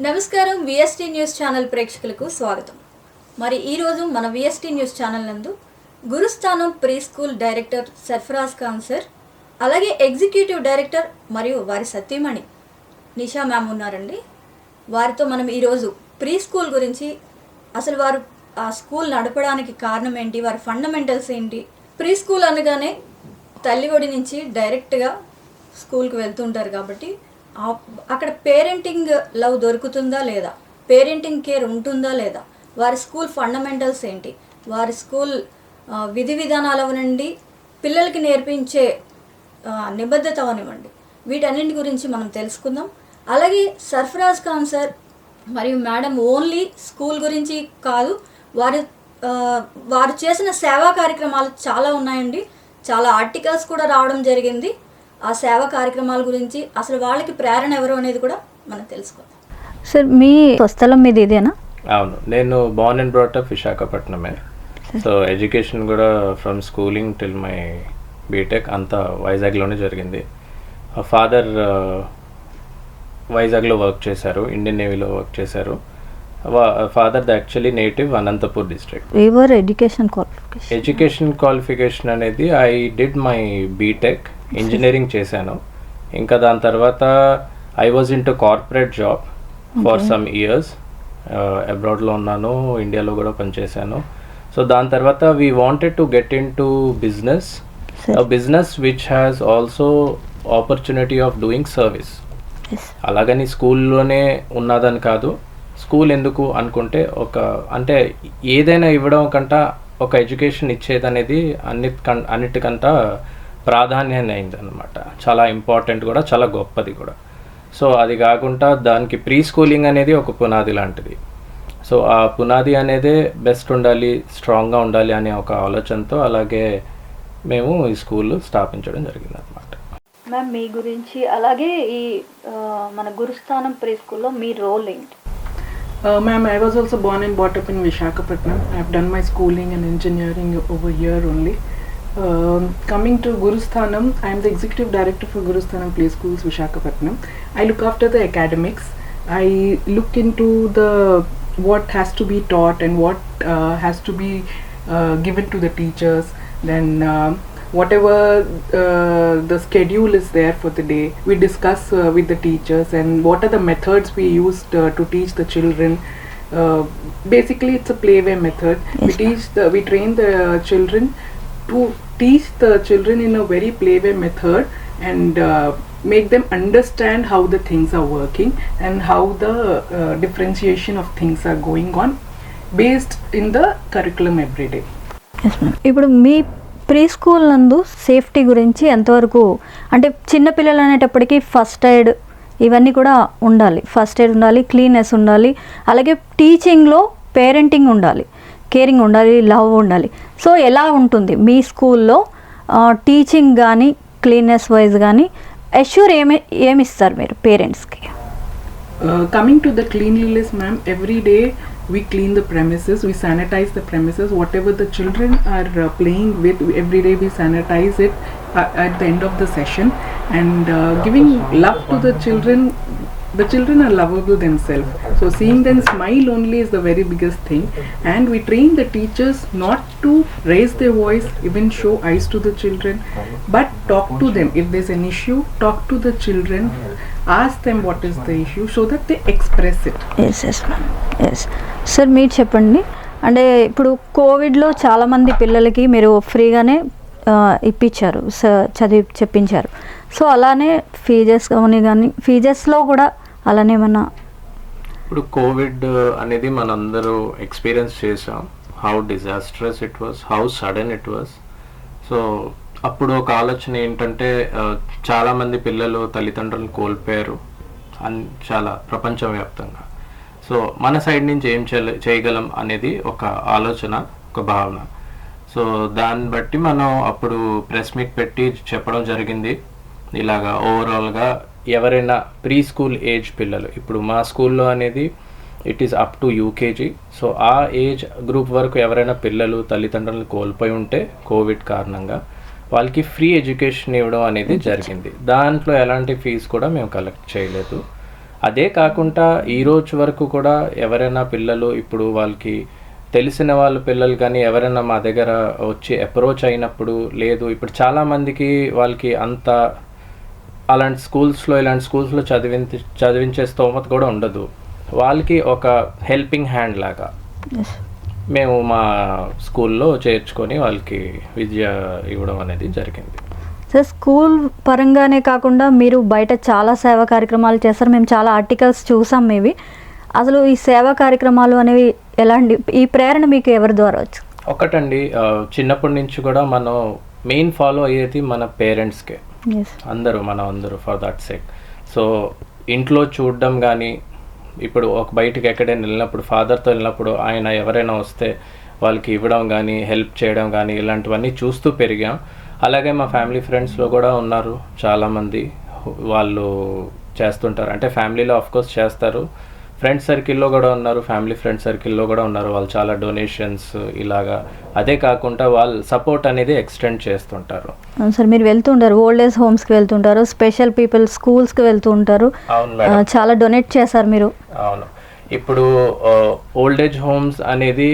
నమస్కారం VST news channel ప్రేక్షకులకు స్వాగతం. మరి ఈరోజు మన విఎస్టీ న్యూస్ ఛానల్ నందు Gurusthanam pre school director Sarfaraz Khan sir, అలాగే ఎగ్జిక్యూటివ్ డైరెక్టర్ మరియు వారి సతీమణి నిషా మ్యామ్ ఉన్నారండి. వారితో మనం ఈరోజు ప్రీ స్కూల్ గురించి, అసలు వారు ఆ స్కూల్ నడపడానికి కారణం ఏంటి, వారి ఫండమెంటల్స్ ఏంటి, ప్రీ స్కూల్ అనగానే తల్లి ఒడి నుంచి డైరెక్ట్గా స్కూల్కి వెళ్తుంటారు కాబట్టి అక్కడ పేరెంటింగ్ లవ్ దొరుకుతుందా లేదా, పేరెంటింగ్ కేర్ ఉంటుందా లేదా, వారి స్కూల్ ఫండమెంటల్స్ ఏంటి, వారి స్కూల్ విధి విధానాల నుండి పిల్లలకి నేర్పించే నిబద్ధత అవనివ్వండి, వీటన్నింటి గురించి మనం తెలుసుకుందాం. అలాగే సర్ఫరాజ్ ఖాన్ సార్ మరియు మేడం ఓన్లీ స్కూల్ గురించి కాదు, వారు చేసిన సేవా కార్యక్రమాలు చాలా ఉన్నాయండి. చాలా ఆర్టికల్స్ కూడా రావడం జరిగింది. ఆ సేవా కార్యక్రమాల గురించి, అసలు వాళ్ళకి ప్రేరణ ఎవరు అనేది కూడా మనం తెలుసుకుందాం. సార్, మీ స్వస్థలం మీది ఇదేనా? అవును, నేను బోర్న్ అండ్ బ్రాట్ విశాఖపట్నమే. సో ఎడ్యుకేషన్ కూడా from schooling till my BTech అంతా వైజాగ్లోనే జరిగింది. ఫాదర్ వైజాగ్లో వర్క్ చేశారు, ఇండియన్ నేవీలో వర్క్ చేశారు. Father actually native Anantapur district. Education qualification అనేది I did my BTech engineering చేశాను. ఇంకా దాని తర్వాత I was into corporate job for some years. అబ్రాడ్లో ఉన్నాను, ఇండియాలో కూడా పనిచేశాను. సో దాని తర్వాత we wanted to get into business which has also opportunity of doing service. అలాగని స్కూల్లోనే ఉన్నదని కాదు. స్కూల్ ఎందుకు అనుకుంటే అంటే ఏదైనా ఇవ్వడం కంట ఒక ఎడ్యుకేషన్ ఇచ్చేది అనేది అన్నిటికంటా ప్రాధాన్యత అయింది అనమాట. చాలా ఇంపార్టెంట్ కూడా, చాలా గొప్పది కూడా. సో అది కాకుండా దానికి ప్రీ స్కూలింగ్ అనేది ఒక పునాది లాంటిది. సో ఆ పునాది అనేది బెస్ట్ ఉండాలి, స్ట్రాంగ్గా ఉండాలి అనే ఒక ఆలోచనతో అలాగే మేము ఈ స్కూల్ స్థాపించడం జరిగింది అనమాట. మ్యామ్, మీ గురించి అలాగే ఈ మన గురుస్థానం ప్రీ స్కూల్లో మీ రోల్ ఏంటి? Ma'am, I was also born and brought up in Visakhapatnam. I have done my schooling and engineering over here only. Coming to Gurusthanam, I am the executive director for Gurusthanam Play Schools, Visakhapatnam. I look after the academics. I look into what has to be taught and what has to be given to the teachers. Then whatever the schedule is there for the day, we discuss with the teachers and what are the methods we used to teach the children. Basically it's a playway method. Yes, we train the children to teach the children in a very playway method and make them understand how the things are working and how the differentiation of things are going on based in the curriculum every day. Yes ma'am. ఇప్పుడు మీ pre school నందు safety గురించి ఎంతవరకు, అంటే చిన్నపిల్లలు అనేటప్పటికీ first aid ఇవన్నీ కూడా ఉండాలి. ఫస్ట్ ఎయిడ్ ఉండాలి, క్లీన్నెస్ ఉండాలి, అలాగే టీచింగ్లో పేరెంటింగ్ ఉండాలి, కేరింగ్ ఉండాలి, లవ్ ఉండాలి. సో ఎలా ఉంటుంది మీ స్కూల్లో టీచింగ్ కానీ క్లీన్నెస్ వైజ్ కానీ అష్యూర్ ఏమిస్తారు మీరు పేరెంట్స్కి? Coming to the cleanliness, ma'am, every day we clean the premises, we sanitize the premises. Whatever the children are playing with, every day we sanitize it at the end of the session. And giving love to the children. The children are lovable themselves, so seeing them smile only is the very biggest thing. And we train the teachers not to raise their voice, even show eyes to the children, but talk to them. If there's an issue, talk to the children, ask them what is the issue so that they express it. Yes ma'am, yes sir. మీరు చెప్పండి, అంటే ఇప్పుడు కోవిడ్లో చాలామంది పిల్లలకి మీరు ఫ్రీగానే ఇప్పించారు, చెప్పించారు. సో అలానే ఫీజెస్లో కూడా అలానే ఏమన్నా? ఇప్పుడు కోవిడ్ అనేది మనందరూ ఎక్స్పీరియన్స్ చేసాం. How disastrous it was, how sudden it was. So అప్పుడు ఒక ఆలోచన ఏంటంటే చాలామంది పిల్లలు తల్లిదండ్రులను కోల్పోయారు చాలా ప్రపంచవ్యాప్తంగా. సో మన సైడ్ నుంచి ఏం చేయగలం అనేది ఒక ఆలోచన, ఒక భావన. సో దాన్ని బట్టి మనం అప్పుడు ప్రెస్ మీట్ పెట్టి చెప్పడం జరిగింది. ఇలాగా ఓవరాల్గా ఎవరైనా ప్రీ స్కూల్ ఏజ్ పిల్లలు, ఇప్పుడు మా స్కూల్లో అనేది it is up to UKG. So ఆ ఏజ్ గ్రూప్ వరకు ఎవరైనా పిల్లలు తల్లిదండ్రులను కోల్పోయి ఉంటే కోవిడ్ కారణంగా వాళ్ళకి ఫ్రీ ఎడ్యుకేషన్ ఇవ్వడం అనేది జరిగింది. దాంట్లో ఎలాంటి ఫీజు కూడా మేము కలెక్ట్ చేయలేదు. అదే కాకుండా ఈ రోజు వరకు కూడా ఎవరైనా పిల్లలు ఇప్పుడు వాళ్ళకి తెలిసిన వాళ్ళ పిల్లలు కానీ ఎవరైనా మా దగ్గర వచ్చి అప్రోచ్ అయినప్పుడు, లేదు ఇప్పుడు చాలామందికి వాళ్ళకి అంత అలాంటి ఇలాంటి స్కూల్స్లో చదివించే స్తోమత కూడా ఉండదు. వాళ్ళకి ఒక హెల్పింగ్ హ్యాండ్ లాగా మేము మా స్కూల్లో చేర్చుకొని వాళ్ళకి విద్య ఇవ్వడం అనేది జరిగింది. సార్ స్కూల్ పరంగానే కాకుండా మీరు బయట చాలా సేవా కార్యక్రమాలు చేస్తారు. మేము చాలా ఆర్టికల్స్ చూసాం మీవి. అసలు ఈ సేవా కార్యక్రమాలు అనేవి ఎలాంటి, ఈ ప్రేరణ మీకు ఎవరి ద్వారా వచ్చు? ఒకటండి, చిన్నప్పటి నుంచి కూడా మనం మెయిన్ ఫాలో అయ్యేది మన పేరెంట్స్కే, మనం అందరూ ఫర్ దట్ సేక్. సో ఇంట్లో చూడడం కానీ, ఇప్పుడు ఒక బయటకు ఎక్కడైనా వెళ్ళినప్పుడు ఫాదర్తో వెళ్ళినప్పుడు ఆయన ఎవరైనా వస్తే వాళ్ళకి ఇవ్వడం కానీ, హెల్ప్ చేయడం కానీ, ఇలాంటివన్నీ చూస్తూ పెరిగాం. అలాగే మా ఫ్యామిలీ ఫ్రెండ్స్లో కూడా ఉన్నారు చాలామంది, వాళ్ళు చేస్తుంటారు. అంటే ఫ్యామిలీలో ఆఫ్కోర్స్ చేస్తారు, ఫ్రెండ్స్ సర్కిల్లో కూడా ఉన్నారు, ఫ్యామిలీ ఫ్రెండ్ సర్కిల్లో కూడా ఉన్నారు. వాళ్ళు చాలా డొనేషన్స్ ఇలాగా, అదే కాకుండా వాళ్ళు సపోర్ట్ అనేది ఎక్స్టెండ్ చేస్తుంటారు. అవును సార్, మీరు వెళ్తుంటారు, ఓల్డ్ ఏజ్ హోమ్స్కి వెళ్తుంటారు, స్పెషల్ పీపుల్ స్కూల్స్కి వెళ్తూ ఉంటారు. అవును మేడం, చాలా డొనేట్ చేశారు మీరు. అవును, ఇప్పుడు ఓల్డ్ ఏజ్ హోమ్స్ అనేది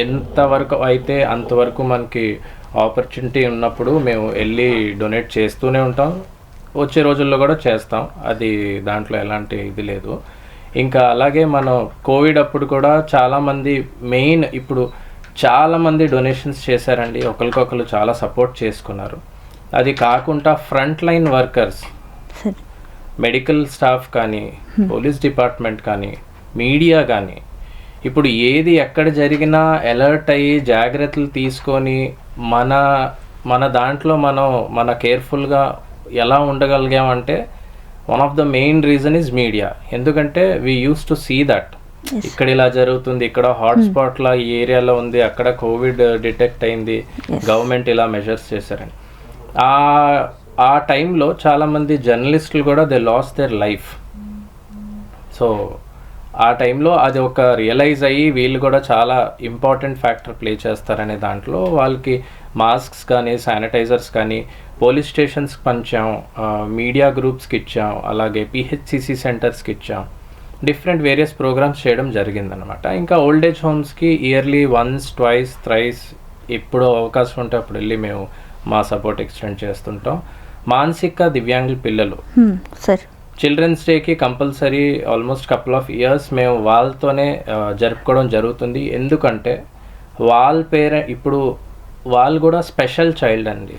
ఎంతవరకు అయితే అంతవరకు మనకి ఆపర్చునిటీ ఉన్నప్పుడు మేము వెళ్ళి డొనేట్ చేస్తూనే ఉంటాం, వచ్చే రోజుల్లో కూడా చేస్తాం. అది దాంట్లో ఎలాంటి ఇది లేదు. ఇంకా అలాగే మనం కోవిడ్ అప్పుడు కూడా చాలామంది ఇప్పుడు చాలామంది డొనేషన్స్ చేశారండి, ఒకరికొకరు చాలా సపోర్ట్ చేసుకున్నారు. అది కాకుండా front line workers, medical staff కానీ, పోలీస్ డిపార్ట్మెంట్ కానీ, మీడియా కానీ, ఇప్పుడు ఏది ఎక్కడ జరిగినా అలర్ట్ అయ్యి జాగ్రత్తలు తీసుకొని మన దాంట్లో మన కేర్ఫుల్గా ఎలా ఉండగలిగామంటే one of the main reason is media. ఎందుకంటే we use to see that ఇక్కడ ఇలా జరుగుతుంది, ఇక్కడ హాట్స్పాట్లా ఈ ఏరియాలో ఉంది, అక్కడ కోవిడ్ డిటెక్ట్ అయింది, గవర్నమెంట్ ఇలా మెజర్స్ చేశారని. ఆ టైంలో చాలామంది జర్నలిస్టులు కూడా they lost their life. So ఆ టైంలో అది ఒక రియలైజ్ అయ్యి వీళ్ళు కూడా చాలా ఇంపార్టెంట్ ఫ్యాక్టర్ ప్లే చేస్తారనే దాంట్లో వాళ్ళకి మాస్క్స్ కానీ, శానిటైజర్స్ కానీ పోలీస్ స్టేషన్స్కి పంచాం, మీడియా గ్రూప్స్కి ఇచ్చాం, అలాగే పిహెచ్సిసి సెంటర్స్కి ఇచ్చాం, డిఫరెంట్ వేరియస్ ప్రోగ్రామ్స్ చేయడం జరిగిందనమాట. ఇంకా ఓల్డ్ ఏజ్ హోమ్స్కి ఇయర్లీ వన్స్, ట్వైస్, థ్రైస్ ఎప్పుడు అవకాశం ఉంటే అప్పుడు వెళ్ళి మేము మా సపోర్ట్ ఎక్స్టెండ్ చేస్తుంటాం. మానసిక దివ్యాంగుల పిల్లలు సార్ చిల్డ్రన్స్ డేకి compulsory almost couple of years మేము వాళ్ళతోనే జరుపుకోవడం జరుగుతుంది. ఎందుకంటే ఇప్పుడు వాళ్ళు కూడా స్పెషల్ చైల్డ్ అండి,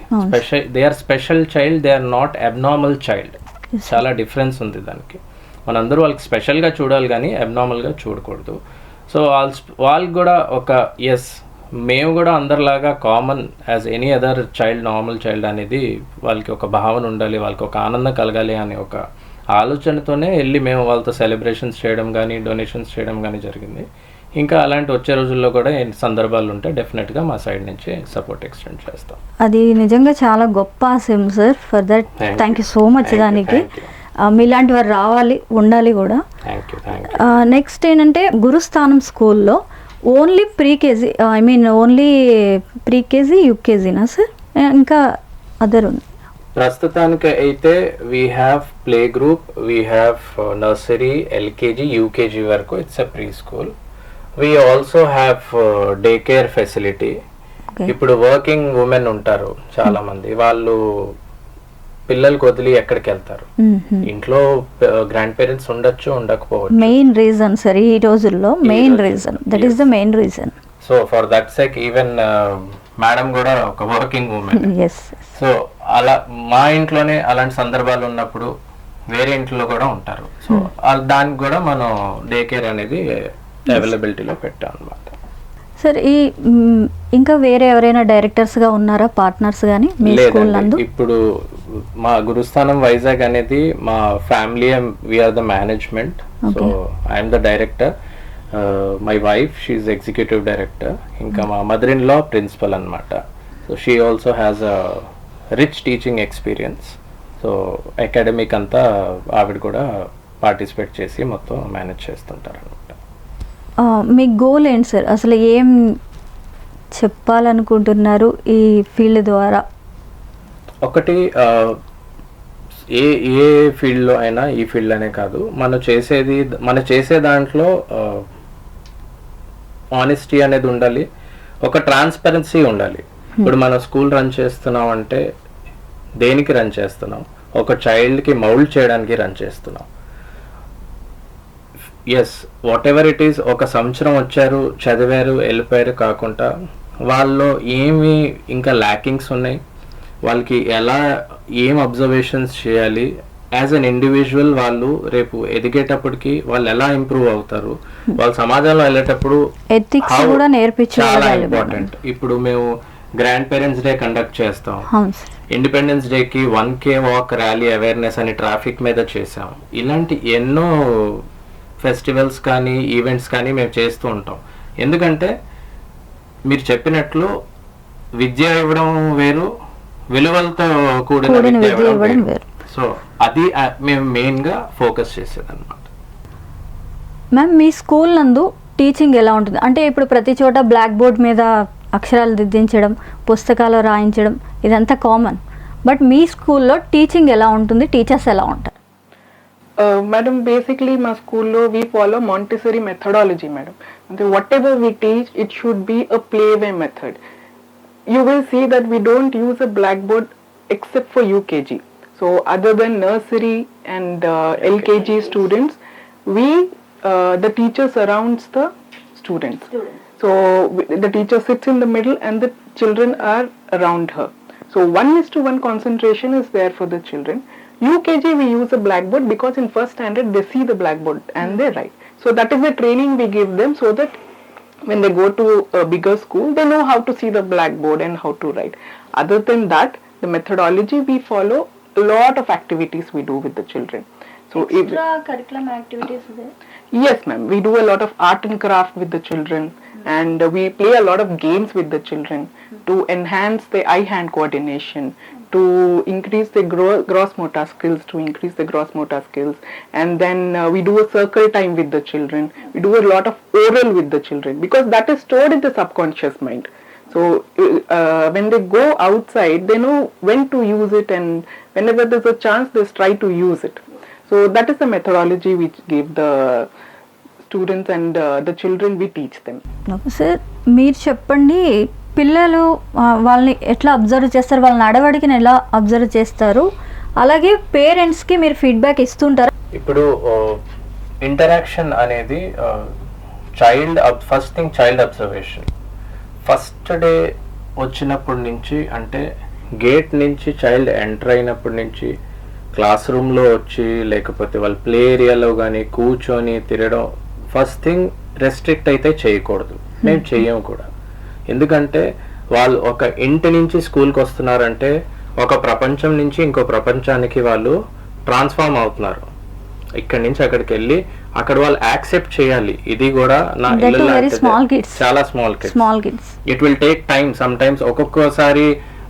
they are special child, they are not abnormal child. చాలా డిఫరెన్స్ ఉంది దానికి. మనందరూ వాళ్ళకి స్పెషల్గా చూడాలి కానీ అబ్నార్మల్గా చూడకూడదు. సో వాళ్ళకి కూడా ఒక మేము కూడా అందరిలాగా common as any other child, normal child అనేది వాళ్ళకి ఒక భావన ఉండాలి, వాళ్ళకి ఒక ఆనందం కలగాలి అనే ఒక ఆలోచనతోనే వెళ్ళి మేము వాళ్ళతో సెలబ్రేషన్స్ చేయడం కానీ, డొనేషన్స్ చేయడం కానీ జరిగింది. ఇంకా అలాంటి వచ్చే రోజుల్లో కూడా సందర్భాలు ఉంటే డెఫినెట్గా మా సైడ్ నుంచి సపోర్ట్ ఎక్స్టెండ్ చేస్తాం. అది నిజంగా చాలా గొప్ప ఆశయం sir. For that thank you so much. దానికి మీలాంటి వారు రావాలి, ఉండాలి కూడా. నెక్స్ట్ ఏంటంటే గురుస్థానం స్కూల్లో ఓన్లీ ప్రీకేజీ, ఓన్లీ ప్రీకేజీ యూకేజీనా సార్, ఇంకా అదర్ ఉంది? ప్రస్తుతానికి అయితే we have play group, we have nursery, LKG, UKG వరకు it's a pre school. We also have day care facility. ఇప్పుడు వర్కింగ్ ఉమెన్ ఉంటారు చాలా మంది, వాళ్ళు పిల్లలకు వదిలి ఎక్కడికి వెళ్తారు, ఇంట్లో గ్రాండ్ పేరెంట్స్ ఉండొచ్చు, ఉండకపోవచ్చు. మెయిన్ రీజన్ సార్ ఈ రోజుల్లో, main reason, that is the main reason. So for that sake even madam కూడా ఒక వర్కింగ్ ఉమెన్. సో అలా మా ఇంట్లోనే అలాంటి సందర్భాలు ఉన్నప్పుడు వేరే ఇంట్లో కూడా ఉంటారు. సో దానికి కూడా మనం డే కేర్ అనేది అవైలబిలిటీలో పెట్టాం అనమాట. సార్ ఈ ఇంకా వేరే ఎవరైనా డైరెక్టర్స్గా ఉన్నారా, పార్ట్నర్స్ కానీ మీ స్కూల్ నందు? ఇప్పుడు మా గురుస్థానం వైజాగ్ అనేది మా family, we are the management. So I'm the director, my wife she's executive director, ఇంకా మా మదర్ ఇన్ లా ప్రిన్సిపల్ అనమాట. So she also has a rich teaching experience. So academic అంతా ఆవిడ కూడా పార్టిసిపేట్ చేసి మొత్తం మేనేజ్ చేస్తుంటారు అనమాట. మీ గోల్ ఏంటి సార్, అసలు ఏం చెప్పాలనుకుంటున్నారు ఈ ఫీల్డ్ ద్వారా? ఒకటి ఏ ఏ ఫీల్డ్లో అయినా, ఈ ఫీల్డ్ అనే కాదు, మనం చేసే దాంట్లో ఆనెస్టీ అనేది ఉండాలి, ఒక ట్రాన్స్పరెన్సీ ఉండాలి. ఇప్పుడు మనం స్కూల్ రన్ చేస్తున్నాం అంటే దేనికి రన్ చేస్తున్నాం? ఒక చైల్డ్కి మౌల్డ్ చేయడానికి రన్ చేస్తున్నాం. Yes, whatever it is, ఒక సంవత్సరం వచ్చారు, చదివారు, వెళ్ళిపోయారు కాకుండా వాళ్ళలో ఏమి ఇంకా ల్యాకింగ్స్ ఉన్నాయి, వాళ్ళకి ఏం అబ్జర్వేషన్స్ చేయాలి, యాజ్ అన్ ఇండివిజువల్ వాళ్ళు రేపు ఎదిగేటప్పటికి వాళ్ళు ఎలా ఇంప్రూవ్ అవుతారు, వాళ్ళ సమాజంలో వెళ్ళేటప్పుడు ఎథిక్స్ కూడా చాలా ఇంపార్టెంట్. ఇప్పుడు మేము గ్రాండ్ పేరెంట్స్ డే కండక్ట్ చేస్తాం, ఇండిపెండెన్స్ డేకి 1K వాక్ ర్యాలీ అవేర్నెస్ అని ట్రాఫిక్ మీద చేసాం. ఇలాంటి ఎన్నో ఫెస్టివల్స్ కానీ ఈవెంట్స్ కానీ మేము చేస్తూ ఉంటాం. ఎందుకంటే మీరు చెప్పినట్లు విద్య ఇవ్వడం వేరు, విలువలతో కూడిన విద్య ఇవ్వడం వేరు. సో అది మేము మెయిన్గా ఫోకస్ చేసేది అనమాట. మ్యామ్, మీ స్కూల్ నందు టీచింగ్ ఎలా ఉంటుంది? అంటే ఇప్పుడు ప్రతి చోట బ్లాక్ బోర్డ్ మీద అక్షరాలు దిద్దించడం, పుస్తకాలు రాయించడం ఇదంతా కామన్. బట్ మీ స్కూల్లో టీచింగ్ ఎలా ఉంటుంది? టీచర్స్ ఎలా ఉంటారు? Madam, basically my school lo we follow Montessori methodology, madam. And whatever we teach, it should be a playway method. You will see that we don't use a blackboard except for UKG. So other than nursery and LKG students, the teacher surrounds the students. So the teacher sits in the middle and the children are around her. So 1:1 concentration is there for the children. UKG we use a blackboard because in first standard they see the blackboard and they write. So that is the training we give them, so that when they go to a bigger school they know how to see the blackboard and how to write. Other than that, the methodology we follow, a lot of activities we do with the children. So extra curriculum activities there? Yes ma'am, we do a lot of art and craft with the children, and we play a lot of games with the children to enhance the eye-hand coordination, to increase the gross motor skills, and then we do a circle time with the children. We do a lot of oral with the children because that is stored in the subconscious mind. So when they go outside, they know when to use it, and whenever there's a chance, they try to use it. So that is the methodology we give the students and the children we teach them. Sir, మీరు చెప్పండి, పిల్లలు వాళ్ళని ఎట్లా observe చేస్తారు, వాళ్ళ నడవడికని ఎలా observe చేస్తారు, అలాగే పేరెంట్స్కి మీరు ఫీడ్బ్యాక్ ఇస్తుంటారు? ఇప్పుడు ఇంటరాక్షన్ అనేది first thing child observation. First day వచ్చినప్పటి నుంచి, అంటే గేట్ నుంచి చైల్డ్ ఎంటర్ అయినప్పటి నుంచి క్లాస్ రూమ్లో వచ్చి, లేకపోతే వాళ్ళ ప్లే ఏరియాలో కానీ కూర్చొని తిరగడం, ఫస్ట్ థింగ్ రెస్ట్రిక్ట్ అయితే చేయకూడదు, మేము చెయ్యం కూడా. ఎందుకంటే వాళ్ళు ఒక ఇంటి నుంచి స్కూల్కి వస్తున్నారంటే ఒక ప్రపంచం నుంచి ఇంకో ప్రపంచానికి వాళ్ళు ట్రాన్స్ఫార్మ్ అవుతున్నారు. ఇక్కడి నుంచి అక్కడికి వెళ్ళి అక్కడ వాళ్ళు యాక్సెప్ట్ చేయాలి, ఇది కూడా నా ఇల్లు లాంటిది, చాలా small kids. It will take time. Some times ఒక్కొక్కసారి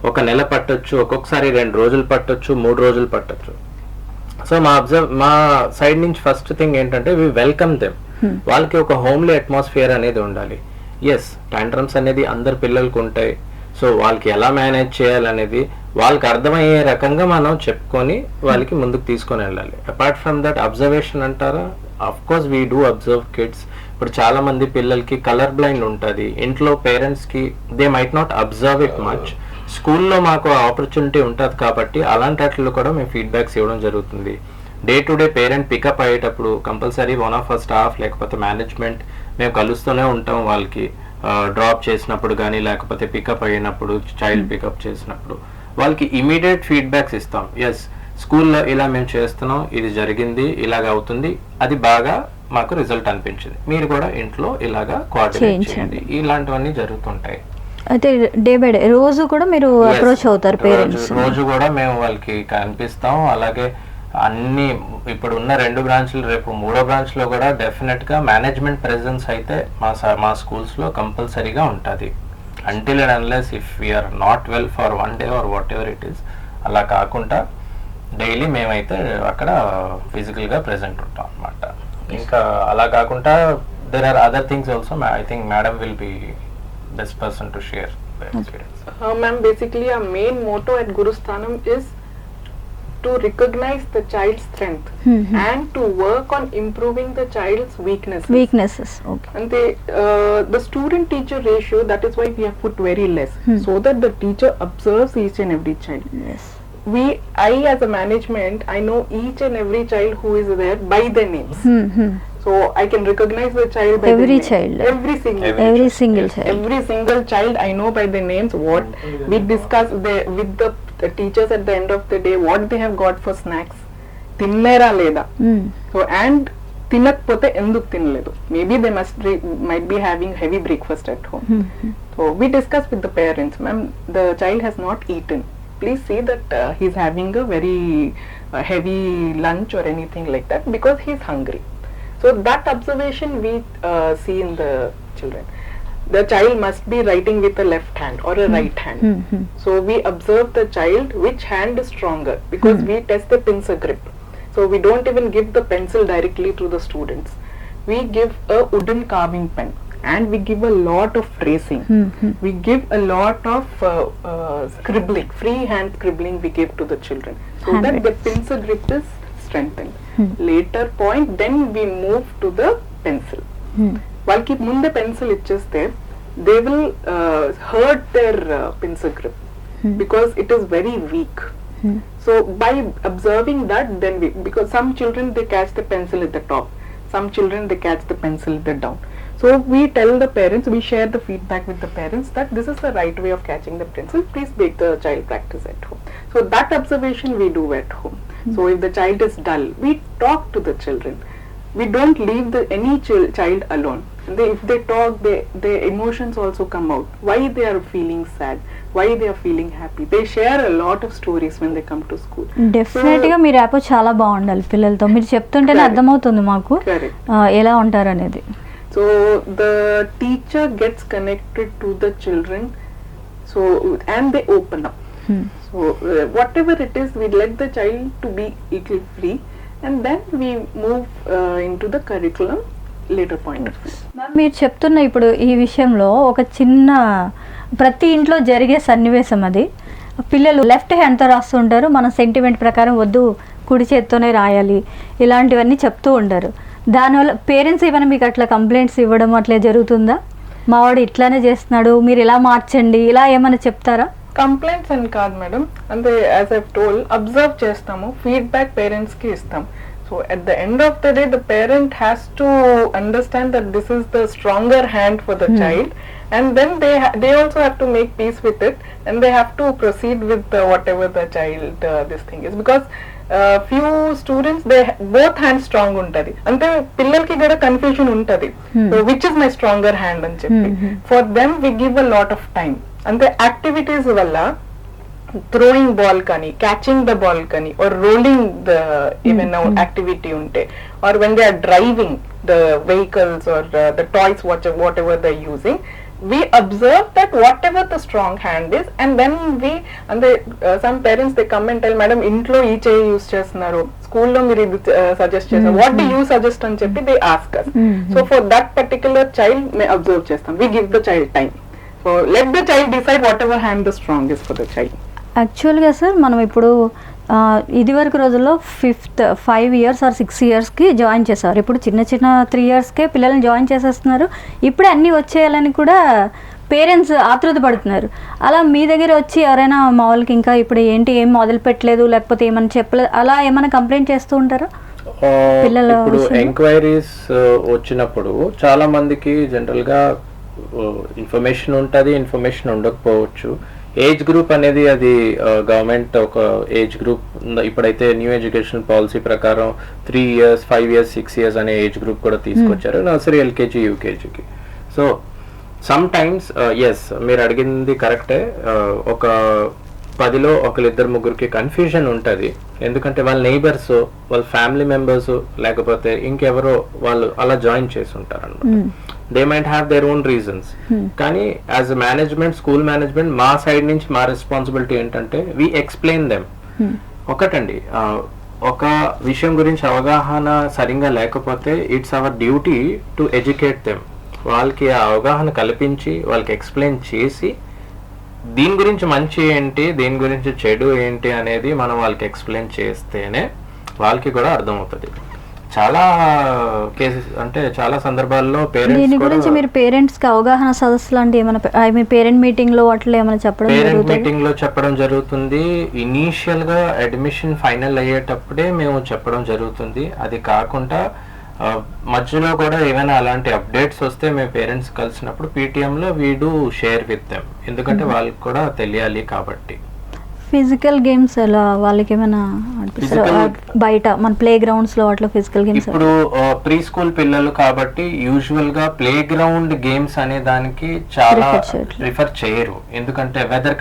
1 నెల పట్టొచ్చు, ఒక్కొక్కసారి 2 రోజులు పట్టొచ్చు, 3 రోజులు పట్టొచ్చు. సో మా సైడ్ నుంచి ఫస్ట్ థింగ్ ఏంటంటే వి వెల్కమ్ దెమ్. వాళ్ళకి ఒక హోమ్లీ అట్మాస్ఫియర్ అనేది ఉండాలి. ఎస్, టాంట్రమ్స్ అనేది అందరు పిల్లలకు ఉంటాయి. సో వాళ్ళకి ఎలా మేనేజ్ చేయాలనేది వాళ్ళకి అర్థమయ్యే రకంగా మనం చెప్పుకొని వాళ్ళకి ముందుకు తీసుకొని వెళ్ళాలి. అపార్ట్ ఫ్రమ్ దట్, అబ్జర్వేషన్ అంటారా, of course we do observe kids. ఇప్పుడు చాలా మంది పిల్లలకి కలర్ బ్లైండ్ ఉంటుంది, ఇంట్లో పేరెంట్స్కి they might not observe it much. స్కూల్లో మాకు ఆపర్చునిటీ ఉంటుంది కాబట్టి అలాంటి వాటిలో కూడా మేము ఫీడ్బ్యాక్స్ ఇవ్వడం జరుగుతుంది. Day to day parent pickup అయ్యేటప్పుడు compulsory one of our staff లేకపోతే మేనేజ్మెంట్ మేము కలుస్తూనే ఉంటాం. వాళ్ళకి డ్రాప్ చేసినప్పుడు కానీ, లేకపోతే పికప్ అయినప్పుడు, చైల్డ్ పికప్ చేసినప్పుడు వాళ్ళకి ఇమీడియట్ ఫీడ్బ్యాక్స్ ఇస్తాం. ఎస్, స్కూల్లో ఇలా మేము చేస్తున్నాం, ఇది జరిగింది, ఇలాగ అవుతుంది, అది బాగా మాకు రిజల్ట్ అనిపించింది, మీరు కూడా ఇంట్లో ఇలాగా కోఆర్డినేట్ చేయండి, ఇలాంటివన్నీ జరుగుతుంటాయి. అయితే డే బై డే రోజు కూడా మీరు అప్రోచ్ అవుతారు పేరెంట్స్? రోజు కూడా మేము వాళ్ళకి కనిపిస్తాం. అలాగే అన్ని ఇప్పుడు ఉన్న 2 బ్రాంచ్లు, రేపు 3వ బ్రాంచ్లో కూడా డెఫినెట్గా మేనేజ్మెంట్ ప్రెజెన్స్ అయితే మా స్కూల్స్లో కంపల్సరీగా ఉంటుంది. Until and unless if we are not well for 1 day or whatever it is, అలా కాకుండా డైలీ మేమైతే అక్కడ ఫిజికల్గా ప్రెజెంట్ ఉంటాం అన్నమాట. ఇంకా అలా కాకుండా there are other things also. I think madam will be best person to share the experience. Ma'am, basically our main motto at Gurusthanam is to recognize the child's strength and to work on improving the child's weaknesses okay. and the student teacher ratio, that is why we have put very less, so that the teacher observes each and every child. I as a management, I know each and every child who is there by their names. So I can recognize the child by Every their name. child. Every single Every single child. every single child I know by their names. What we discuss with the teachers at the end of the day, what they have got for snacks, తిన్నారా లేదా. So and తినకపోతే ఎందుకు తినలేదు, maybe they might be having heavy breakfast at home. So we discuss with the parents, ma'am, the child has not eaten, please see that he's having a very heavy lunch or anything like that because he's hungry. So that observation we see in the children. The child must be writing with a left hand or a right hand. So we observe the child which hand is stronger because we test the pincer grip. So we don't even give the pencil directly to the students. We give a wooden carving pen and we give a lot of tracing. We give a lot of scribbling, free hand scribbling we give to the children so that the pincer grip is strengthened. Later point then we move to the pencil. వాళ్ళకి ముందే pencil ఇచ్చేస్తే they will hurt their pencil grip because it is very weak. So by observing that, then because some children they catch the pencil at the top, some children they catch the pencil at the down. So we tell the parents, we share the feedback with the parents that this is the right way of catching the pencil, please make the child practice at home. So that observation we do at home. So if the child is dull, we talk to the children. We don't leave any child alone. And if they talk, their emotions also come out. Why they are feeling sad, why they are feeling happy. They share a lot of stories when they come to school. డెఫినెట్గా మీ rapport చాలా బాగుండాలి పిల్లలతో. మీరు చెప్తుంటేనే అర్థమవుతుంది మాకు ఎలా ఉంటారు అనేది. So the teacher gets connected to the children, so and they open up. So whatever it is, we let the child to be equal free, and then we move into the curriculum later point of view. మీరు చెప్తున్న ఇప్పుడు ఈ విషయంలో ఒక చిన్న ప్రతి ఇంట్లో జరిగే సన్నివేశం అది. పిల్లలు లెఫ్ట్ హ్యాండ్తో రాస్తుంటారు, మన సెంటిమెంట్ ప్రకారం వద్దు కుడి చేత్తోనే రాయాలి, ఇలాంటివన్నీ చెప్తూ ఉంటారు. దానివల్ల పేరెంట్స్ ఏమైనా మీకు అట్లా కంప్లైంట్స్ ఇవ్వడం అట్లా జరుగుతుందా? మా వాడు ఇట్లానే చేస్తున్నాడు, మీరు ఇలా మార్చండి, ఇలా ఏమైనా చెప్తారా? కంప్లైంట్స్ అని కాదు మేడం, అంటే యాజ్ ఐ టోల్డ్ అబ్జర్వ్ చేస్తాము, ఫీడ్బ్యాక్ పేరెంట్స్కి ఇస్తాం. So at the end of the day, the parent has to understand that this is the stronger hand for the child, and then they also have to make peace with it, and they have to proceed with whatever the child this thing is, because few students they both hands strong untadi, ante pillalki kuda confusion untadi, so which is my stronger hand అని చెప్పి. For them we give a lot of time, ante activities valla throwing ball kani, catching the ball kani, or rolling the even now activity unte, or when they are driving the vehicles or the toys whatever they are using, we observe that whatever the strong hand is, and then we and some parents they come and tell, madam intlo ee chey use chestunnaru, school lo meer idi suggest chesaru, what do you suggest ani cheppi they ask us. So for that particular child may observe chestam, we give the child time, so let the child decide whatever hand the strongest for the child. యాక్చువల్గా sir మనం ఇప్పుడు ఇదివరకు రోజుల్లో 5 years are 6 yearsకి join చేసేవారు. ఇప్పుడు చిన్న 3 yearsకే పిల్లల్ని join చేసేస్తున్నారు. ఇప్పుడే అన్నీ వచ్చేయాలని కూడా పేరెంట్స్ ఆతృత పడుతున్నారు. అలా మీ దగ్గర వచ్చి ఎవరైనా మా వాళ్ళకి ఇంకా ఇప్పుడు ఏంటి ఏం మొదలు పెట్టలేదు, లేకపోతే ఏమైనా చెప్పలేదు, అలా ఏమైనా కంప్లైంట్ చేస్తూ ఉంటారా? ఇప్పుడు ఎంక్వైరీస్ వచ్చినప్పుడు చాలా మందికి జనరల్గా ఇన్ఫర్మేషన్ ఉంటుంది, ఇన్ఫర్మేషన్ ఉండకపోవచ్చు. ఏజ్ గ్రూప్ అనేది అది గవర్నమెంట్ ఒక ఏజ్ గ్రూప్ ఇప్పుడైతే న్యూ ఎడ్యుకేషన్ పాలసీ ప్రకారం 3 years 5 years 6 years అనే ఏజ్ గ్రూప్ కూడా తీసుకొచ్చారు నర్సరీ ఎల్కేజీ యూకేజీకి. సో సమ్ టైమ్స్ ఎస్ మీరు అడిగింది కరెక్టే, ఒక 10లో 1-2-3 కన్ఫ్యూజన్ ఉంటుంది. ఎందుకంటే వాళ్ళ నైబర్స్, వాళ్ళ ఫ్యామిలీ మెంబర్స్, లేకపోతే ఇంకెవరో వాళ్ళు అలా జాయిన్ చేసి ఉంటారు అనమాట. They might have their own reasons. కానీ as a management, school management మా సైడ్ నుంచి మా రెస్పాన్సిబిలిటీ ఏంటంటే వి ఎక్స్ప్లెయిన్ దెమ్. ఒకటండి, ఒక విషయం గురించి అవగాహన సరిగ్గా లేకపోతే it's our duty to educate them. వాళ్ళకి ఆ అవగాహన కల్పించి వాళ్ళకి ఎక్స్ప్లెయిన్ చేసి దీని గురించి మంచి ఏంటి, దీని గురించి చెడు ఏంటి అనేది మనం వాళ్ళకి ఎక్స్ప్లెయిన్ చేస్తేనే వాళ్ళకి కూడా అర్థమవుతుంది. చాలా కేసెస్ అంటే చాలా సందర్భాల్లో దీని గురించి పేరెంట్స్ మీరు పేరెంట్స్కి అవగాహన సదస్సు లాంటి ఏమైనా ఐ మీన్ పేరెంట్ మీటింగ్లో అట్లా ఏమైనా చెప్పడం పేరెంట్ జరుగుతుంది? మీటింగ్ లో చెప్పడం జరుగుతుంది. ఇనీషియల్ గా అడ్మిషన్ ఫైనల్ అయ్యేటప్పుడే మేము చెప్పడం జరుగుతుంది. అది కాకుండా మధ్యలో కూడా ఏమైనా అలాంటి అప్డేట్స్ వస్తే మేము పేరెంట్స్ కలిసినప్పుడు PTM లో we do share with them, ఎందుకంటే వాళ్ళకి కూడా తెలియాలి కాబట్టి. ఫిజికల్ గేమ్స్ ఎలా వాళ్ళకి ఏమైనా ఆడిపిస్తారా? బయట మన ప్లే గ్రౌండ్స్లో అట్లా ఫిజికల్ గేమ్స్ ఇప్పుడు ప్రీ స్కూల్ పిల్లలు కాబట్టి యూజువల్ గా ప్లే గ్రౌండ్ గేమ్స్ అనే దానికి చాలా ప్రిఫర్ చేయరు, ఎందుకంటే వెదర్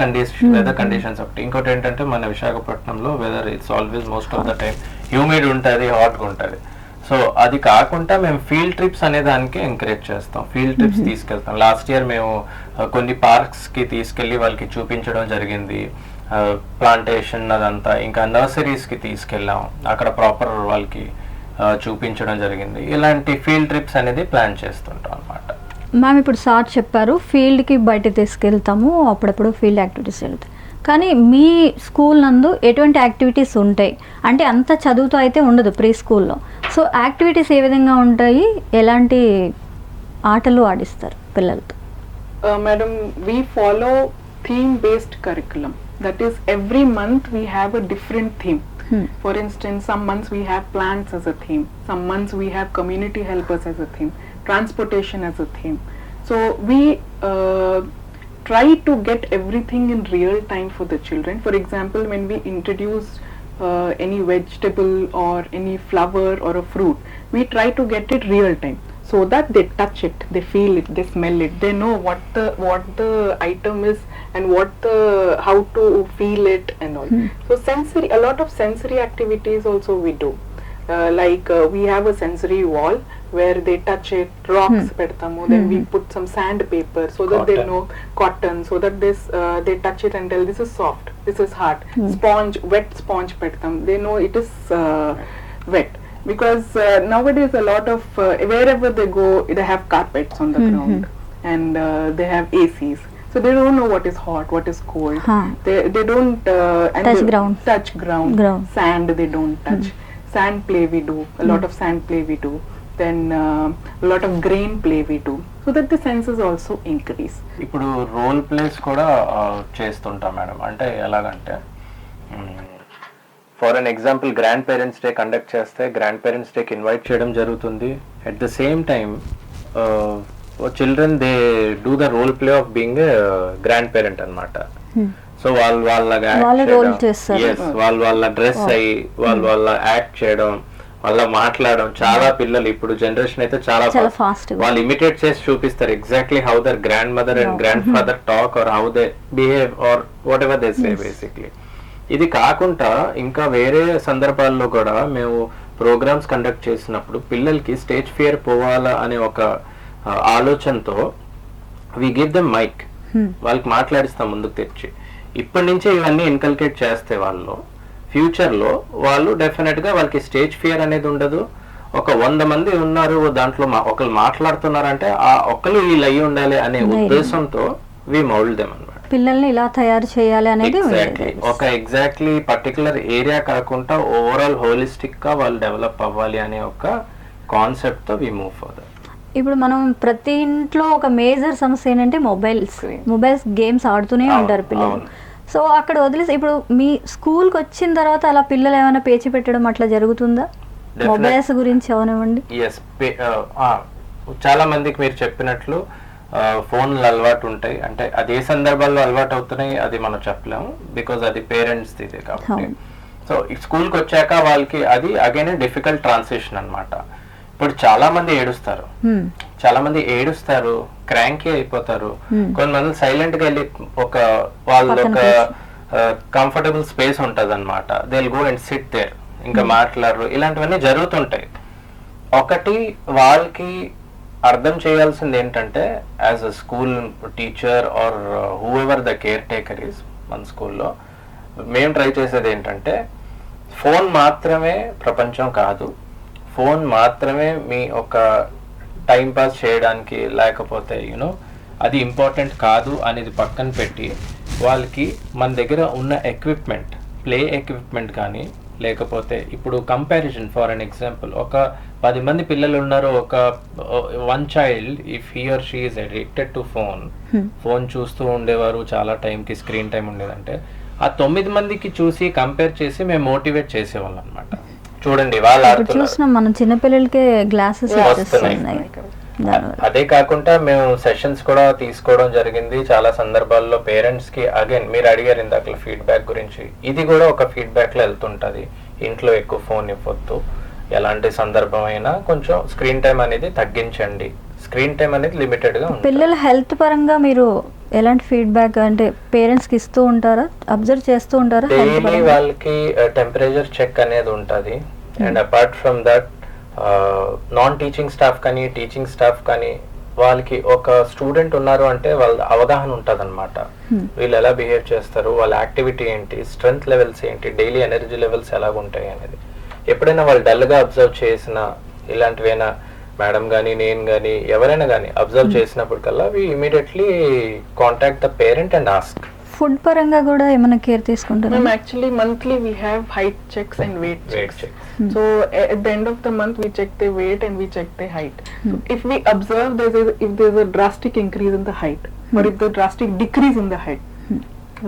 కండిషన్స్ ఒకటి. ఇంకోటి ఏంటంటే మన విశాఖపట్నంలో whether it's always most of the time humid ఉంటుంది, హాట్గా ఉంటుంది. సో అది కాకుండా మేము ఫీల్డ్ ట్రిప్స్ అనే దానికి ఎంకరేజ్ చేస్తాం, ఫీల్డ్ ట్రిప్స్ తీసుకెళ్తాం. లాస్ట్ ఇయర్ మేము కొన్ని పార్క్స్ కి తీసుకెళ్లి వాళ్ళకి చూపించడం జరిగింది, ప్లాంటేషన్ అదంతా. ఇంకా నర్సరీస్ కి తీసుకెళ్ళాం, అక్కడ ప్రాపర్ వాళ్ళకి చూపించడం జరిగింది. ఇలాంటి ఫీల్డ్ ట్రిప్స్ అనేది ప్లాన్ చేస్తుంటాం అన్నమాట. మ్యామ్ ఇప్పుడు సార్ చెప్పారు ఫీల్డ్కి బయట తీసుకెళ్తాము, అప్పుడప్పుడు ఫీల్డ్ యాక్టివిటీస్ వెళ్తాయి. కానీ మీ స్కూల్ నందు ఎటువంటి యాక్టివిటీస్ ఉంటాయి? అంటే అంత చదువుతో అయితే ఉండదు ప్రీ స్కూల్లో. సో యాక్టివిటీస్ ఏ విధంగా ఉంటాయి, ఎలాంటి ఆటలు ఆడిస్తారు పిల్లలతో? Madam, we follow theme-based curriculum. That is, every month we have a different theme. For instance, some months we have plants as a theme. Some months we have community helpers as a theme. Transportation as a theme. So we try to get everything in real time for the children. For example, when we introduce any vegetable or any flower or a fruit, we try to get it real time, so that they touch it, they feel it, they smell it, they know what the item is and how to feel it and all. So sensory, a lot of sensory activities also we do. We have a sensory wall where they touch it, rocks pedtamu, then we put some sandpaper so that they know cotton, so that they touch it and tell this is soft, this is hard. Sponge, wet sponge pedtam, they know it is wet. Because nowadays a lot of wherever they go, they have carpets on the ground and they have ACs, so they don't know what is hot, what is cold. They don't touch ground. Sand they don't touch. Sand play we do, a lot of sand play we do. Then a lot of grain play we do, so that the senses also increase. ఇప్పుడు role plays కూడా చేస్తుంటాం madam. అంటే ఎలాగంటే for an example grandparents day conduct చేస్తే grandparents డేకి invite చేయడం జరుగుతుంది. At the same time children they do the role play of being grandparent అన్నమాట. సో వాళ్ళ డ్రెస్ అయ్యి వాళ్ళ యాక్ట్ చేయడం, వాళ్ళ మాట్లాడడం. చాలా పిల్లలు ఇప్పుడు జనరేషన్ అయితే చాలా ఫాస్ట్, వాళ్ళు ఇమిటేట్ చేసి చూపిస్తారు exactly how their grandmother and grandfather talk or how they behave or whatever they say basically. ఇది కాకుండా ఇంకా వేరే సందర్భాల్లో కూడా మేము ప్రోగ్రామ్స్ కండక్ట్ చేసినప్పుడు పిల్లలకి స్టేజ్ ఫియర్ పోవాలా అనే ఒక ఆలోచనతో వి గివ్ దెమ్ మైక్, వాళ్ళకి మాట్లాడిస్తాం ముందుకు తెచ్చి. ఇప్పటి నుంచే ఇవన్నీ ఇన్కల్కేట్ చేస్తే వాళ్ళు ఫ్యూచర్లో వాళ్ళు డెఫినెట్గా వాళ్ళకి స్టేజ్ ఫియర్ అనేది ఉండదు. ఒక 100 మంది ఉన్నారు, దాంట్లో ఒకళ్ళు మాట్లాడుతున్నారంటే ఆ ఒక్కరు వీళ్ళు అయ్యి ఉండాలి అనే ఉద్దేశంతో వి మౌల్డ్ దెమ్ అన్నమాట. పిల్లల్ని ఇలా తయారు చేయాలి అనేది ఒక ఎగ్జాక్ట్లీ పర్టికులర్ ఏరియా కాకుండా ఓవరాల్ హోలిస్టిక్ గా వాళ్ళు డెవలప్ అవ్వాలి అనే ఒక కాన్సెప్ట్ తో వి మూవ్ ఫర్దర్. ఇప్పుడు మనం ప్రతి ఇంట్లో ఒక మేజర్ సమస్య ఏంటంటే మొబైల్స్ గేమ్స్ ఆడుతూనే ఉంటారు పిల్లలు. సో అక్కడ వదిలేసి ఇప్పుడు మీ స్కూల్కి వచ్చిన తర్వాత అలా పిల్లలు ఏమైనా పేచి పెట్టడం అట్లా జరుగుతుందా? మొబైల్స్ గురించి అవనివ్వండి. ఎస్, చాలా మందికి మీరు చెప్పినట్లు ఫోన్లు అలవాటు ఉంటాయి. అంటే అది ఏ సందర్భాల్లో అలవాటు అవుతున్నాయి అది మనం చెప్పలేము, బికాజ్ అది పేరెంట్స్ ఇదే కాబట్టి. సో స్కూల్కి వచ్చాక వాళ్ళకి అది అగైన్ డిఫికల్ట్ ట్రాన్సిషన్ అన్నమాట. ఇప్పుడు చాలా మంది ఏడుస్తారు, క్రాంకీ అయిపోతారు. కొంతమంది సైలెంట్ గా వెళ్ళి వాళ్ళ ఒక కంఫర్టబుల్ స్పేస్ ఉంటది అనమాట, they will go and sit there, ఇంకా మాట్లాడరు. ఇలాంటివన్నీ జరుగుతుంటాయి. ఒకటి వాళ్ళకి అర్థం చేయాల్సింది ఏంటంటే as a school teacher or whoever the caretaker is మన స్కూల్లో మేము ట్రై చేసేది ఏంటంటే ఫోన్ మాత్రమే ప్రపంచం కాదు, ఫోన్ మాత్రమే మీ ఒక టైం పాస్ చేయడానికి లేకపోతే అది ఇంపార్టెంట్ కాదు అనేది పక్కన పెట్టి వాళ్ళకి మన దగ్గర ఉన్న ఎక్విప్మెంట్, ప్లే ఎక్విప్మెంట్ కానీ, లేకపోతే ఇప్పుడు కంపారిజన్ ఫర్ అన్ ఎగ్జాంపుల్, ఒక 10 మంది పిల్లలు ఉన్నారు, ఒక one child if he or she is addicted to phone చూస్తూ ఉండేవారు, చాలా టైంకి స్క్రీన్ టైం ఉండేదంటే ఆ 9 మందికి చూసి కంపేర్ చేసి మేము మోటివేట్ చేసేవాళ్ళం అనమాట. చూడండి వాళ్ళు ఇప్పుడు ఆడుతున్నారు. చూసినాం మనం చిన్నపిల్లలకే గ్లాసెస్ వచ్చేస్తున్నాయి. అదే కాకుండా మేము సెషన్స్ కూడా తీసుకోవడం జరిగింది చాలా సందర్భాల్లో. పేరెంట్స్ కి అగైన్ మీరు అడిగారు ఇందాక ఫీడ్బ్యాక్ గురించి, ఇది కూడా ఒక ఫీడ్బ్యాక్ లో వెళ్తుంటది. ఇంట్లో ఎక్కువ ఫోన్ ఇవ్వద్దు, ఎలాంటి సందర్భం అయినా కొంచెం స్క్రీన్ టైం అనేది తగ్గించండి, స్క్రీన్ టైం అనేది లిమిటెడ్ గా ఉంటుంది. పిల్లల హెల్త్ పరంగా మీరు ఎలాంటి ఫీడ్బ్యాక్ అంటే పేరెంట్స్ కి ఇస్తూ ఉంటారా, అబ్జర్వ్ చేస్తూ ఉంటారా? డైలీ వాళ్ళకి టెంపరేచర్ చెక్ అనేది ఉంటుంది. And apart from that non teaching staff కానీ టీచింగ్ స్టాఫ్ కానీ వాళ్ళకి ఒక స్టూడెంట్ ఉన్నారు అంటే వాళ్ళ అవగాహన ఉంటుంది అనమాట. వీళ్ళు ఎలా బిహేవ్ చేస్తారు, వాళ్ళ యాక్టివిటీ ఏంటి, స్ట్రెంగ్త్ లెవెల్స్ ఏంటి, డైలీ ఎనర్జీ లెవెల్స్ ఎలా ఉంటాయి అనేది. ఎప్పుడైనా వాళ్ళు డల్గా అబ్జర్వ్ చేసిన ఇలాంటివైనా మేడం కానీ నేను కానీ ఎవరైనా కానీ అబ్జర్వ్ చేసినప్పుడు కల్లా we immediately contact the parent and ask. Food పరంగా కూడా ఏమైనా కేర్ తీసుకుంటారా? Ma'am, actually monthly we have height checks and weight checks. So at the end of the month we check the weight and we check the height. So if we observe if there's a drastic increase in the height or if the drastic decrease in the height,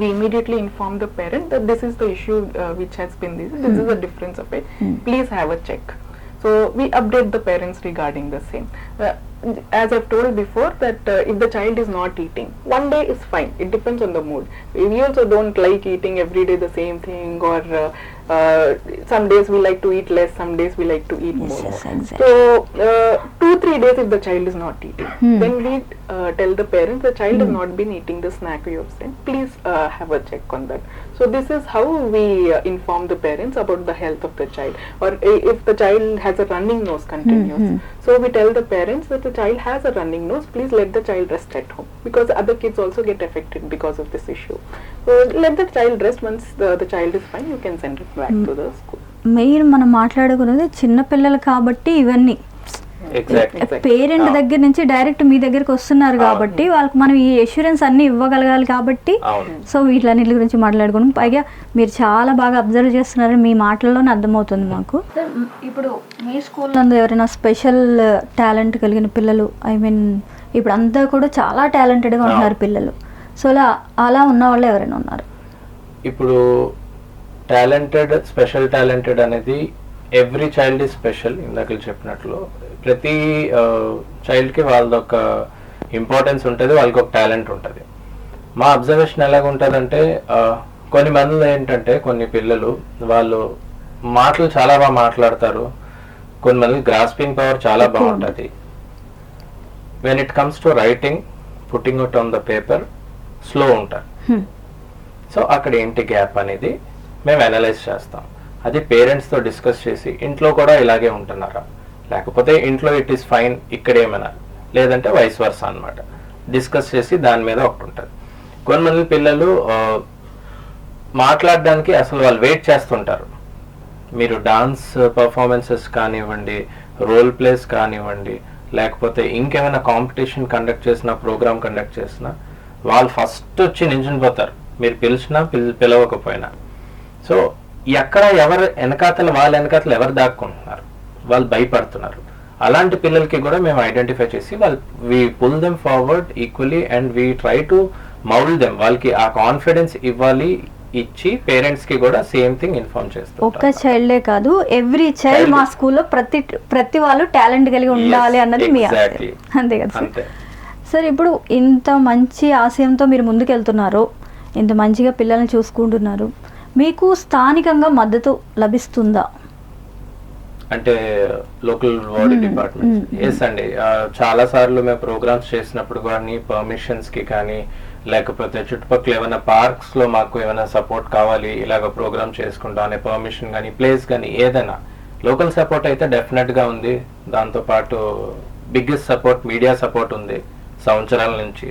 we immediately inform the parent that this is the issue which has been this is the difference of it. Please have a check. So we update the parents regarding the same. As I've told before that if the child is not eating, one day is fine. It depends on the mood. We also don't like eating every day the same thing, or some days we like to eat less, some days we like to eat more. Yes, exactly. So 2-3 days if the child is not eating, then we tell the parents the child has not been eating the snack you have sent. Please have a check on that. So this is how we inform the parents about the health of the child. Or if the child has a running nose continuous, so we tell the parents that the child has a running nose, please let the child rest at home, because other kids also get affected because of this issue. So let the child rest. Once the child is fine, you can send it back to the school. Main మనం మాట్లాడుకున్నది చిన్న పిల్లలు కాబట్టి ఇవన్నీ exactly. Parent దగ్గర నుంచి direct మీ దగ్గరికి వస్తున్నారు కాబట్టి వాళ్ళకి మనం ఈ అష్యూరెన్స్ అన్ని ఇవ్వగలగాలి కాబట్టి అవును. సో వీటిలన్నిటి గురించి మాట్లాడుకున్నాం. పైగా మీరు చాలా బాగా అబ్జర్వ్ చేస్తున్నారని మీ మాటల్లోనే అర్థమవుతుంది మాకు. ఇప్పుడు మీ స్కూల్ నందు ఎవరైనా స్పెషల్ టాలెంట్ కలిగిన పిల్లలు, ఐ మీన్ ఇప్పుడు అంతా కూడా చాలా టాలెంటెడ్గా ఉంటున్నారు పిల్లలు, సో అలా ఉన్న వాళ్ళు ఎవరైనా ఉన్నారు? ఇప్పుడు టాలెంటెడ్, స్పెషల్ టాలెంటెడ్ అనేది ఎవ్రీ చైల్డ్ ఈజ్ స్పెషల్. ఇందాక చెప్పినట్లు ప్రతి చైల్డ్కి వాళ్ళదొక ఇంపార్టెన్స్ ఉంటుంది, వాళ్ళకి ఒక టాలెంట్ ఉంటుంది. మా అబ్జర్వేషన్ ఎలాగ ఉంటుందంటే కొన్ని మంది ఏంటంటే కొన్ని పిల్లలు వాళ్ళు మాటలు చాలా బాగా మాట్లాడతారు, కొన్ని మంది గ్రాస్పింగ్ పవర్ చాలా బాగుంటుంది. When it comes to writing, putting it on the paper slow ఉంటారు. సో అక్కడ ఏంటి గ్యాప్ అనేది మేము అనలైజ్ చేస్తాం. అది పేరెంట్స్తో డిస్కస్ చేసి ఇంట్లో కూడా ఇలాగే ఉంటున్నారా, లేకపోతే ఇంట్లో ఇట్ ఈస్ ఫైన్, ఇక్కడ ఏమైనా లేదంటే వైస్ వర్సా అనమాట డిస్కస్ చేసి దాని మీద ఒకటి ఉంటుంది. కొంతమంది పిల్లలు మాట్లాడడానికి అసలు వాళ్ళు వెయిట్ చేస్తుంటారు. మీరు డాన్స్ పర్ఫార్మెన్సెస్ కానివ్వండి, రోల్ ప్లేస్ కానివ్వండి, లేకపోతే ఇంకేమైనా కాంపిటీషన్ కండక్ట్ చేసినా, ప్రోగ్రామ్ కండక్ట్ చేసినా వాళ్ళు ఫస్ట్ వచ్చి నించుని పోతారు, మీరు పిలిచినా పిలవకపోయినా. సో ఎక్కడ ఎవరు వెనకాతలు, వాళ్ళ వెనకాతలు ఎవరు దాక్కుంటున్నారు, వాళ్ళు భయపడుతున్నారు. అలాంటి పిల్లలకి కూడా మేము ఐడెంటిఫై చేసి we pull them forward equally and we try to mould them. వాళ్ళకి ఆ కాన్ఫిడెన్స్ ఇవ్వాలి, ఇచ్చి పేరెంట్స్ కి కూడా సేమ్ థింగ్ ఇన్ఫార్మ్ చేస్తాం. ఒక్క చైల్డే కాదు, ఎవ్రీ చైల్డ్ మా స్కూల్లో ప్రతి వాళ్ళు టాలెంట్ కలిగి ఉండాలి అన్నది మీ ఆశయం. అంతే కదా సార్? సార్ ఇప్పుడు ఇంత మంచి ఆశయంతో మీరు ముందుకెళ్తున్నారు, ఇంత మంచిగా పిల్లల్ని చూసుకుంటున్నారు, మీకు స్థానికంగా మద్దతు లభిస్తుందా? అంటే లోకల్ బాడీ డిపార్ట్మెంట్ ఎస్ అండి. చాలా సార్లు మేము ప్రోగ్రామ్స్ చేసినప్పుడు కానీ పర్మిషన్స్ కి కానీ, లేకపోతే చుట్టుపక్కల ఏమైనా పార్క్స్ లో మాకు ఏమైనా సపోర్ట్ కావాలి, ఇలాగ ప్రోగ్రామ్ చేసుకుంటాం అనే పర్మిషన్ కానీ, ప్లేస్ కానీ ఏదైనా లోకల్ సపోర్ట్ అయితే డెఫినెట్ గా ఉంది. దాంతో పాటు బిగ్గెస్ట్ సపోర్ట్ మీడియా సపోర్ట్ ఉంది సంవత్సరాల నుంచి.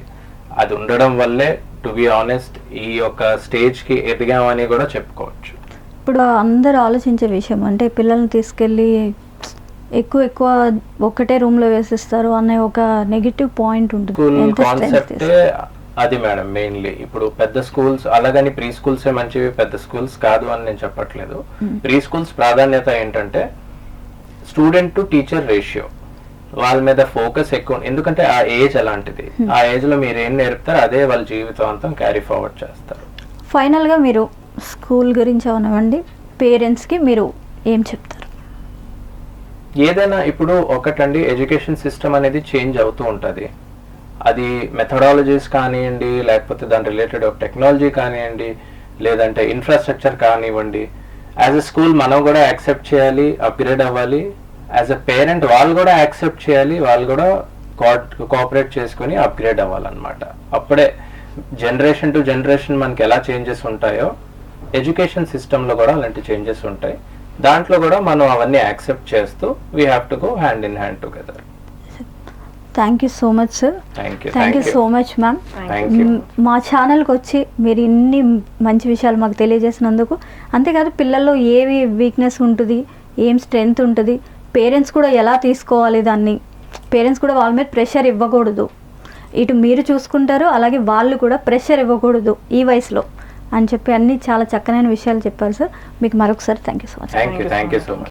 అది ఉండడం వల్లే టు బి ఆనెస్ట్ ఈ యొక్క స్టేజ్ కి ఎదిగామని కూడా చెప్పుకోవచ్చు. ఇప్పుడు అందరూ ఆలోచించే విషయం అంటే పిల్లల్ని తీసుకెళ్ళి ఎక్కువ ఒక్కటే రూమ్ లో వేసిస్తారు అనే ఒక నెగిటివ్ పాయింట్ ఉంటుంది. కాన్సెప్ట్ అది మేడం మెయిన్లీ ఇప్పుడు పెద్ద స్కూల్స్ అలాగని ప్రీ స్కూల్సే మంచివి, పెద్ద స్కూల్స్ కాదు అని నేను చెప్పట్లేదు. ప్రీ స్కూల్స్ ప్రాధాన్యత ఏంటంటే స్టూడెంట్ టు టీచర్ రేషియో, వాళ్ళ మీద ఫోకస్ ఎక్కువ. ఎందుకంటే ఆ ఏజ్ అలాంటిది, ఆ ఏజ్ లో మీరు ఏం నేర్పుతారో అదే వాళ్ళ జీవితాంతం క్యారీ ఫార్వర్డ్ చేస్తారు. ఫైనల్గా మీరు స్కూల్ గురించి అవనివ్వండి, పేరెంట్స్కి మీరు ఏం చెప్తారు? ఏదైనా ఇప్పుడు ఒకటండి, ఎడ్యుకేషన్ సిస్టమ్ అనేది చేంజ్ అవుతూ ఉంటుంది. అది మెథడాలజీస్ కానివ్వండి, లేకపోతే దాని రిలేటెడ్ టెక్నాలజీ కానివ్వండి, లేదంటే ఇన్ఫ్రాస్ట్రక్చర్ కానివ్వండి, యాజ్ ఎ స్కూల్ మనం కూడా యాక్సెప్ట్ చేయాలి, అప్గ్రేడ్ అవ్వాలి. యాజ్ ఎ పేరెంట్ వాళ్ళు కూడా యాక్సెప్ట్ చేయాలి, వాళ్ళు కూడా కోఆపరేట్ చేసుకుని అప్గ్రేడ్ అవ్వాలన్నమాట. అప్పుడే జనరేషన్ టు జనరేషన్ మనకి ఎలా చేంజెస్ ఉంటాయో ఎడ్యుకేషన్ సిస్టంలో కూడా అలాంటి చేంజెస్ ఉంటాయి. దాంట్లో కూడా మనం అవన్నీ యాక్సెప్ట్ చేస్తూ we have to go hand in hand together. Thank you so much sir. Thank you so much ma'am. Thank you. మా ఛానల్కి వచ్చి మీరు ఇన్ని మంచి విషయాలు మాకు తెలియజేసినందుకు, అంతేకాదు పిల్లల్లో ఏవి వీక్నెస్ ఉంటుంది, ఏం స్ట్రెంగ్త్ ఉంటుంది, పేరెంట్స్ కూడా ఎలా తీసుకోవాలి దాన్ని, పేరెంట్స్ కూడా వాళ్ళ మీద ప్రెషర్ ఇవ్వకూడదు, ఇటు మీరు చూసుకుంటారు అలాగే వాళ్ళు కూడా ప్రెషర్ ఇవ్వకూడదు ఈ వయసులో అని చెప్పి అన్ని చాలా చక్కనైన విషయాలు చెప్పారు సార్. మీకు మరొకసారి thank you so much. Thank you so much.